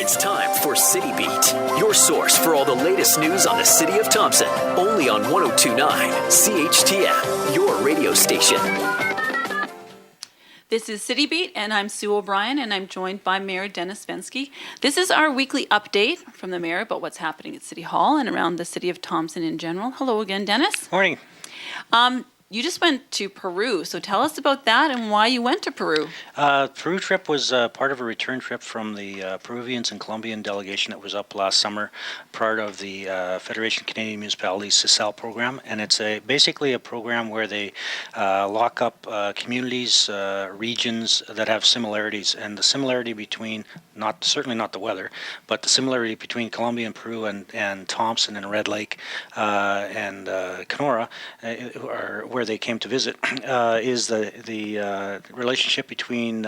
It's time for City Beat, your source for all the latest news on the city of Thompson. Only on 102.9 CHTM, your radio station. This is City Beat, and I'm Sue O'Brien, and I'm joined by Mayor Dennis Fenske. This is our weekly update from the Mayor about what's happening at City Hall and around the city of Thompson in general. Hello again, Dennis. Morning. You just went to Peru, so tell us about that and why you went to Peru. Peru trip was part of a return trip from the Peruvians and Colombian delegation that was up last summer, part of the Federation of Canadian Municipalities CISAL program, and it's basically a program where they lock up communities, regions that have similarities, and the similarity between, certainly not the weather, but the similarity between Colombia and Peru and Thompson and Red Lake and Kenora, where they came to visit, is the relationship between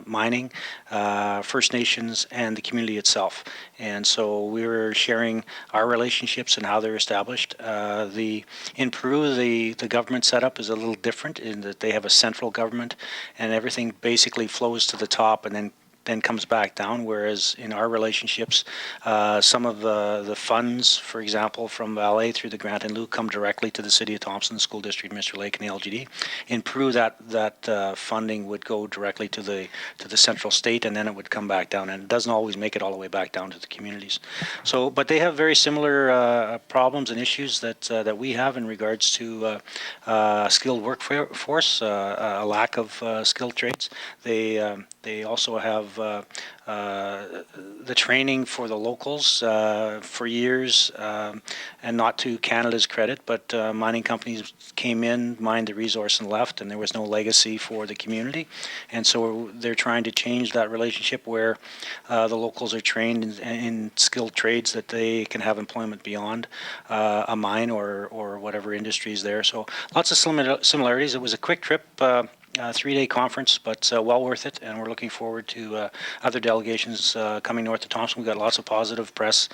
mining, First Nations, and the community itself. And so we were sharing our relationships and how they're established. In Peru, the government setup is a little different in that they have a central government, and everything basically flows to the top and then comes back down, whereas in our relationships, some of the funds, for example, from Valet through the grant in lieu come directly to the City of Thompson, the School District, Mr. Lake, and the LGD. In Peru, that funding would go directly to the central state, and then it would come back down, and it doesn't always make it all the way back down to the communities. So, but they have very similar problems and issues that we have in regards to skilled workforce, a lack of skilled trades. They also have the training for the locals for years, and not to Canada's credit, but mining companies came in, mined the resource and left, and there was no legacy for the community. And so they're trying to change that relationship where the locals are trained in skilled trades that they can have employment beyond a mine or whatever industry is there. So lots of similarities. It was a quick trip. 3-day conference, but well worth it, and we're looking forward to other delegations coming north to Thompson. We got lots of positive press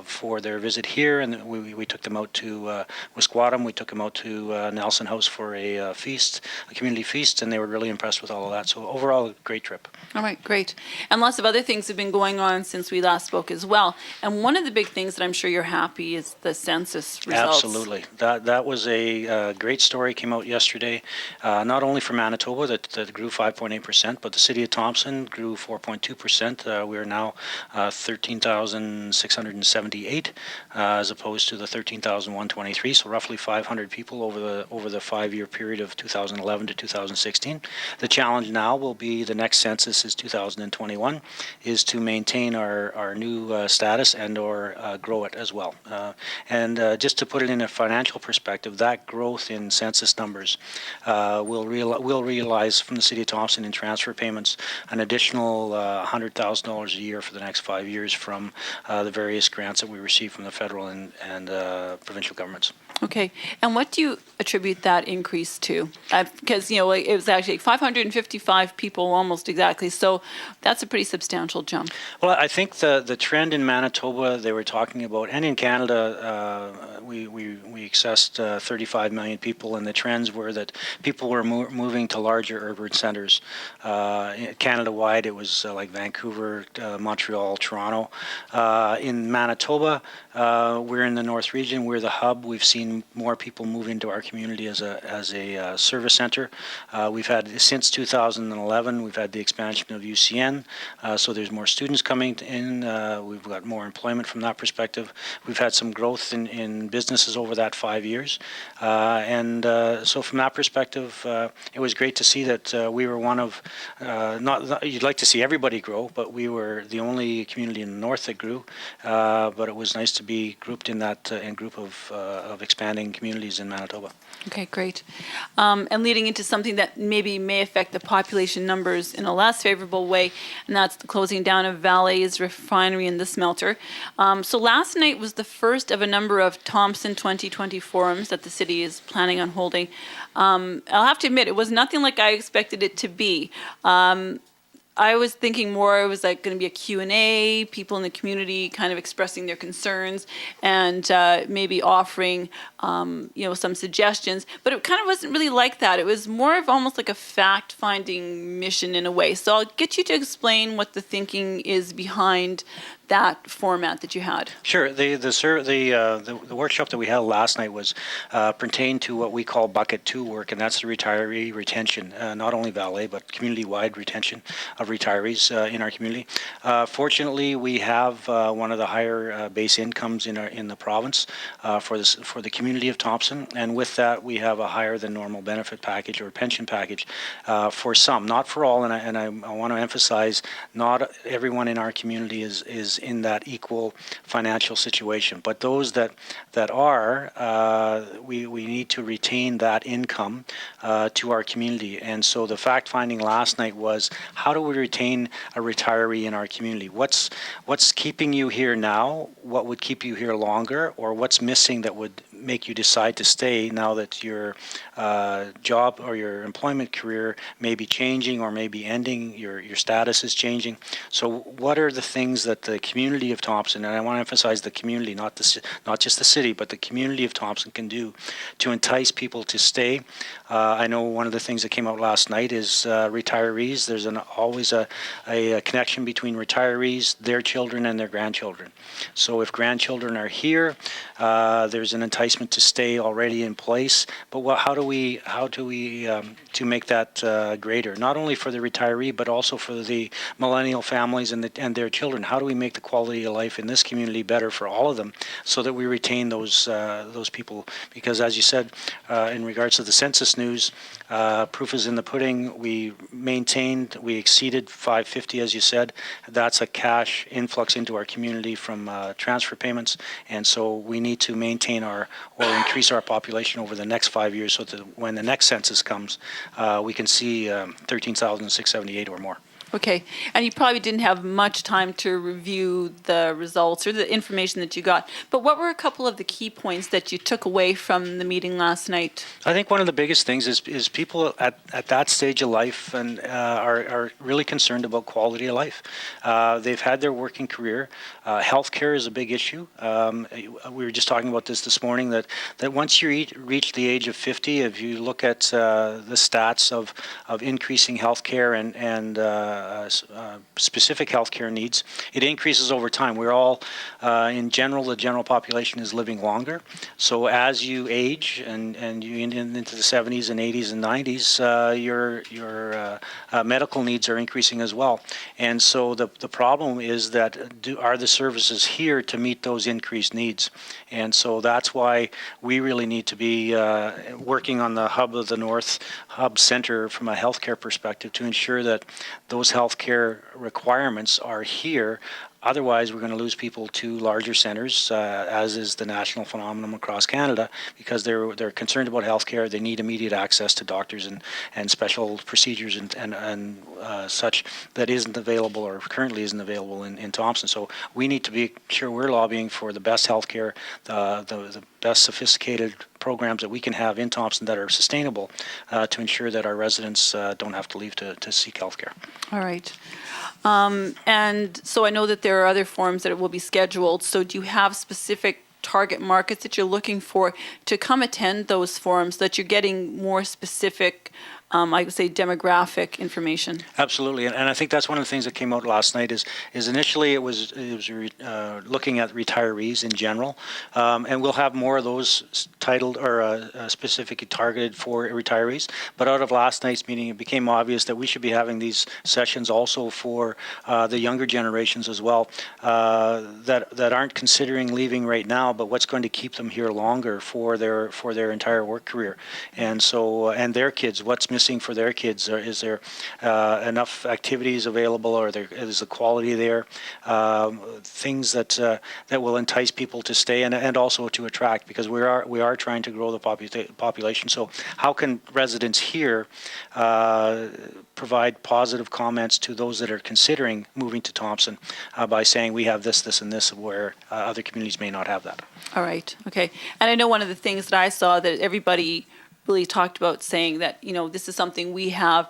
for their visit here, and we took them out to Wisquatum. We took them out to Nelson House for a feast, a community feast, and they were really impressed with all of that. So overall, a great trip. All right, great. And lots of other things have been going on since we last spoke as well. And one of the big things that I'm sure you're happy is the census results. Absolutely. That was a great story, came out yesterday, not only from Manitoba that grew 5.8%, but the City of Thompson grew 4.2%. We are now 13,678 as opposed to the 13,123, so roughly 500 people over the 5-year period of 2011 to 2016. The challenge now will be the next census is 2021, is to maintain our new status and or grow it as well. And just to put it in a financial perspective, that growth in census numbers will realize from the City of Thompson in transfer payments an additional $100,000 a year for the next 5 years from the various grants that we receive from the federal and provincial governments. Okay, and what do you attribute that increase to? Because, it was actually 555 people almost exactly, so that's a pretty substantial jump. Well, I think the trend in Manitoba they were talking about, and in Canada, we accessed 35 million people, and the trends were that people were moving to larger urban centers. Canada-wide, it was like Vancouver, Montreal, Toronto. In Manitoba, we're in the North region, we're the hub. We've seen more people move into our community as a service center. We've had, since 2011, we've had the expansion of UCN, so there's more students coming in. We've got more employment from that perspective. We've had some growth in businesses over that 5 years. So from that perspective, it was great to see that we were one of, you'd like to see everybody grow, but we were the only community in the north that grew. But it was nice to be grouped in that group of expanding communities in Manitoba. Okay, great. And leading into something that may affect the population numbers in a less favorable way, and that's the closing down of Valet's refinery and the smelter. So last night was the first of a number of Thompson 2020 forums that the city is planning on holding. I'll have to admit, it was nothing like I expected it to be. I was thinking more it was like going to be a Q&A, people in the community kind of expressing their concerns and maybe offering, some suggestions. But it kind of wasn't really like that. It was more of almost like a fact-finding mission in a way. So I'll get you to explain what the thinking is behind that format that you had. Sure. The workshop that we had last night was pertained to what we call bucket 2 work, and that's the retiree retention, not only valet but community-wide retention of retirees in our community. Fortunately, we have one of the higher base incomes in the province for the community of Thompson, and with that, we have a higher than normal benefit package or pension package for some, not for all. And I want to emphasize, not everyone in our community is in that equal financial situation, but those that are, we need to retain that income to our community. And so the fact finding last night was, how do we retain a retiree in our community? What's keeping you here now? What would keep you here longer? Or what's missing that would make you decide to stay now that your job or your employment career may be changing or may be ending, your status is changing? So what are the things that the community of Thompson, and I want to emphasize the community, not just the city, but the community of Thompson can do to entice people to stay? I know one of the things that came out last night is retirees. There's always a connection between retirees, their children, and their grandchildren. So if grandchildren are here, there's an enticement to stay already in place. But how do we to make that greater, not only for the retiree but also for the millennial families and their children? How do we make the quality of life in this community better for all of them, so that we retain those people? Because as you said, in regards to the census news, proof is in the pudding. We exceeded 550, as you said. That's a cash influx into our community from transfer payments, and so we need to maintain or increase our population over the next 5 years, so that when the next census comes, we can see 13,678 or more. Okay, and you probably didn't have much time to review the results or the information that you got, but what were a couple of the key points that you took away from the meeting last night? I think one of the biggest things is people at that stage of life and are really concerned about quality of life. They've had their working career. Healthcare is a big issue. We were just talking about this morning, that once you reach the age of 50, if you look at the stats of increasing healthcare and specific healthcare needs, it increases over time. We're all, in general, the general population is living longer. So as you age and you into the 70s and 80s and 90s, your medical needs are increasing as well. And so the problem is that are the services here to meet those increased needs? And so that's why we really need to be working on the hub of the North, hub center from a healthcare perspective, to ensure that those healthcare requirements are here. Otherwise, we're going to lose people to larger centers, as is the national phenomenon across Canada, because they're concerned about healthcare. They need immediate access to doctors and special procedures and such that isn't available, or currently isn't available in Thompson. So we need to be sure we're lobbying for the best healthcare, the best sophisticated programs that we can have in Thompson that are sustainable, to ensure that our residents don't have to leave to seek healthcare. All right. And so I know that there are other forums that will be scheduled. So do you have specific target markets that you're looking for to come attend those forums, that you're getting more specific, I would say, demographic information? Absolutely, and I think that's one of the things that came out last night is initially it was looking at retirees in general, and we'll have more of those titled or specifically targeted for retirees. But out of last night's meeting, it became obvious that we should be having these sessions also for the younger generations as well, that aren't considering leaving right now, but what's going to keep them here longer for their entire work career, and so and their kids, what's missing for their kids? Is there enough activities available, or is the quality there? Things that will entice people to stay and also to attract, because we are trying to grow the population. So how can residents here provide positive comments to those that are considering moving to Thompson by saying we have this, and this, where other communities may not have that? All right. Okay. And I know one of the things that I saw that everybody really talked about saying that, this is something we have,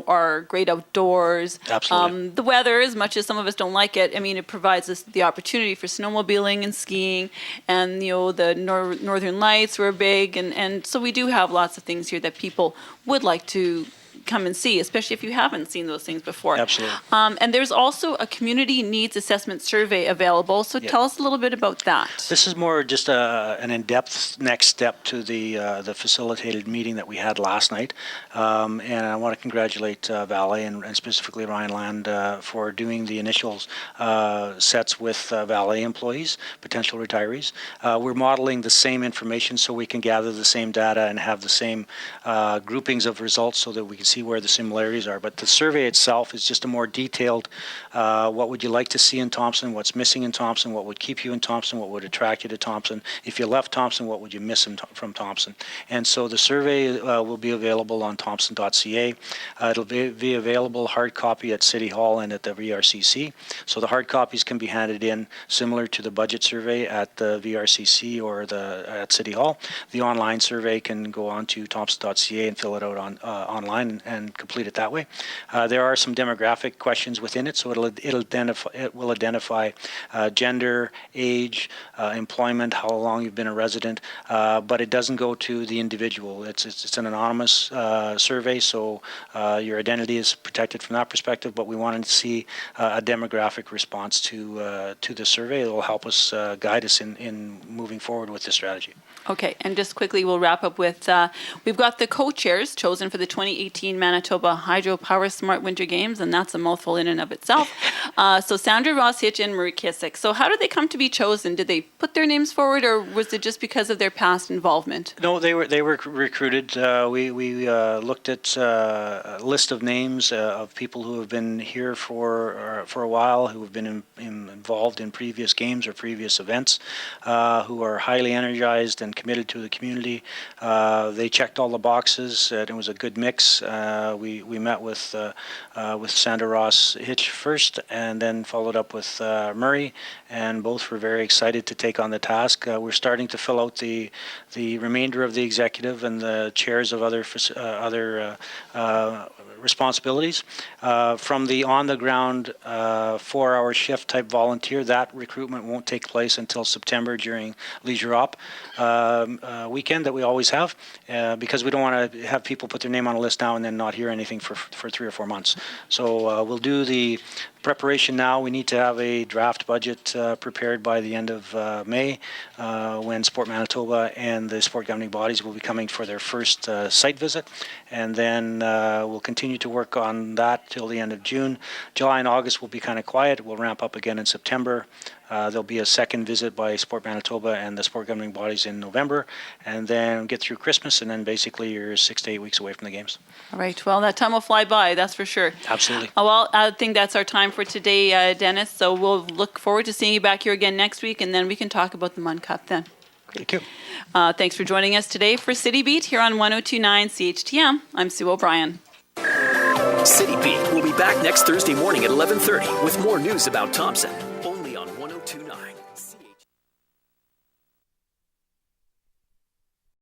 our great outdoors. Absolutely. The weather, as much as some of us don't like it, it provides us the opportunity for snowmobiling and skiing, and, the northern lights were big. And so we do have lots of things here that people would like to come and see, especially if you haven't seen those things before. Absolutely. And there's also a community needs assessment survey available. So tell us a little bit about that. This is more just an in-depth next step to the facilitated meeting that we had last night. And I want to congratulate Valet and specifically Ryan Land for doing the initial sets with Valet employees, potential retirees. We're modeling the same information so we can gather the same data and have the same groupings of results so that we can see where the similarities are. But the survey itself is just a more detailed, what would you like to see in Thompson, what's missing in Thompson, what would keep you in Thompson, what would attract you to Thompson. If you left Thompson, what would you miss from Thompson? And so the survey will be available on thompson.ca. It'll be available hard copy at City Hall and at the VRCC. So the hard copies can be handed in similar to the budget survey at the VRCC or at City Hall. The online survey can go on to thompson.ca and fill it out online and complete it that way. There are some demographic questions within it, so it will identify gender, age, employment, how long you've been a resident, but it doesn't go to the individual. It's an anonymous survey, so your identity is protected from that perspective, but we wanted to see a demographic response to the survey. It will help us guide us in moving forward with this strategy. Okay, and just quickly, we'll wrap up with, we've got the co-chairs chosen for the 2018 Manitoba Hydropower Smart Winter Games, and that's a mouthful in and of itself. So Sandra Ross-Hitch and Marie Kissick. So how did they come to be chosen? Did they put their names forward, or was it just because of their past involvement? No, they were recruited. We looked at a list of names of people who have been here for a while, who have been involved in previous games or previous events, who are highly energized and committed to the community. They checked all the boxes. It was a good mix. We met with Sandra Ross-Hitch first, and then followed up with Murray, and both were very excited to take on the task. We're starting to fill out the remainder of the executive and the chairs of other responsibilities. From the on-the-ground 4-hour shift type volunteer, that recruitment won't take place until September during Leisure Op weekend that we always have, because we don't want to have people put their name on a list now and then not hear anything for 3 or 4 months. So we'll do the preparation now. We need to have a draft budget prepared by the end of May, when Sport Manitoba and the sport governing bodies will be coming for their first site visit, and then we'll continue to work on that till the end of June. July and August will be kind of quiet. We'll ramp up again in September. There'll be a second visit by Sport Manitoba and the sport governing bodies in November, and then get through Christmas, and then basically you're 6 to 8 weeks away from the games. All right. Well, that time will fly by, that's for sure. Absolutely. Well, I think that's our time for today, Dennis. So we'll look forward to seeing you back here again next week, and then we can talk about the Mun Cup then. Thank you. Thanks for joining us today for City Beat here on 102.9 CHTM. I'm Sue O'Brien. City Beat will be back next Thursday morning at 11:30 with more news about Thompson, only on 102.9.